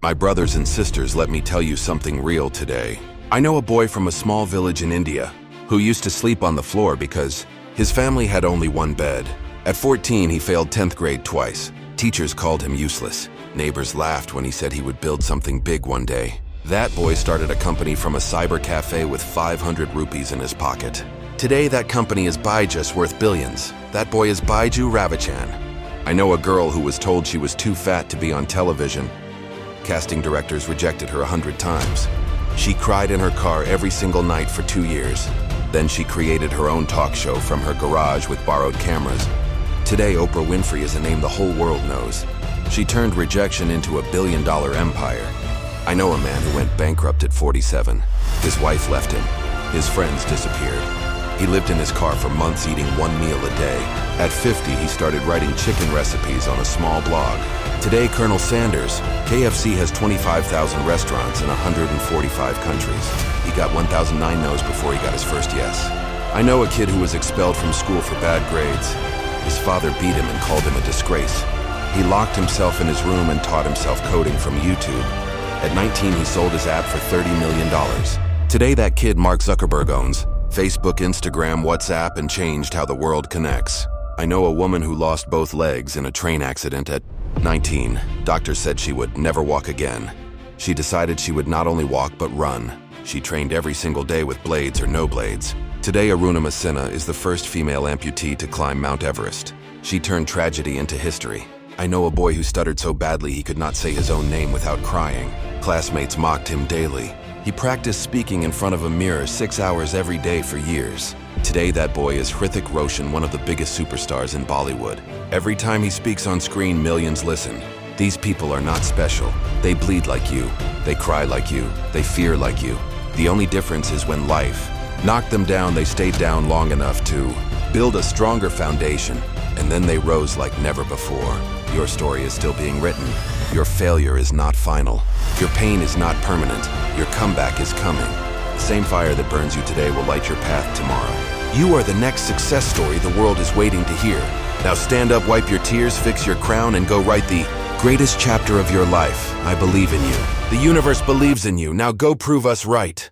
My brothers and sisters, let me tell you something real today. I know a boy from a small village in India who used to sleep on the floor because his family had only one bed. At 14, he failed 10th grade twice. Teachers called him useless. Neighbors laughed when he said he would build something big one day. That boy started a company from a cyber cafe with 500 rupees in his pocket. Today, that company is Byju's worth billions. That boy is Byju Raveendran. I know a girl who was told she was too fat to be on television. Casting directors rejected her 100 times. She cried in her car every single night for 2 years. Then she created her own talk show from her garage with borrowed cameras. Today, Oprah Winfrey is a name the whole world knows. She turned rejection into a billion-dollar empire. I know a man who went bankrupt at 47. His wife left him. His friends disappeared. He lived in his car for months eating one meal a day. At 50, he started writing chicken recipes on a small blog. Today, Colonel Sanders, KFC has 25,000 restaurants in 145 countries. He got 1,009 no's before he got his first yes. I know a kid who was expelled from school for bad grades. His father beat him and called him a disgrace. He locked himself in his room and taught himself coding from YouTube. At 19, he sold his app for $30 million. Today, that kid Mark Zuckerberg owns Facebook, Instagram, WhatsApp, and changed how the world connects. I know a woman who lost both legs in a train accident at 19. Doctors said she would never walk again. She decided she would not only walk but run. She trained every single day with blades or no blades. Today, Arunima Sinha is the first female amputee to climb Mount Everest. She turned tragedy into history. I know a boy who stuttered so badly he could not say his own name without crying. Classmates mocked him daily. He practiced speaking in front of a mirror 6 hours every day for years. Today, that boy is Hrithik Roshan, one of the biggest superstars in Bollywood. Every time he speaks on screen, millions listen. These people are not special. They bleed like you. They cry like you. They fear like you. The only difference is when life knocked them down, they stayed down long enough to build a stronger foundation, and then they rose like never before. Your story is still being written. Your failure is not final. Your pain is not permanent. Your comeback is coming. The same fire that burns you today will light your path tomorrow. You are the next success story the world is waiting to hear. Now stand up, wipe your tears, fix your crown, and go write the greatest chapter of your life. I believe in you. The universe believes in you. Now go prove us right.